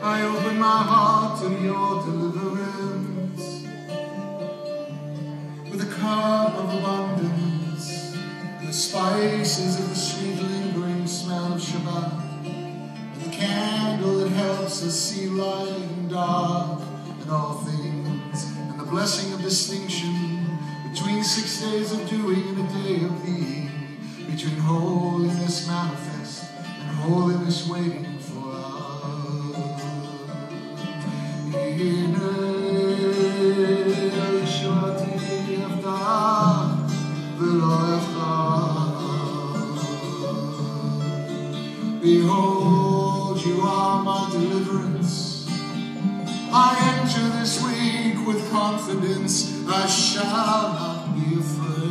I open my heart to your deliverance with a cup of abundance, the spices of the sweet lingering smell of Shabbat, and the candle that helps us see light and dark and all things, and the blessing of distinction between 6 days of doing and a day of being, between holiness manifest and holiness waiting for us. Behold, you are my deliverance. I enter this week with confidence. I shall not be afraid.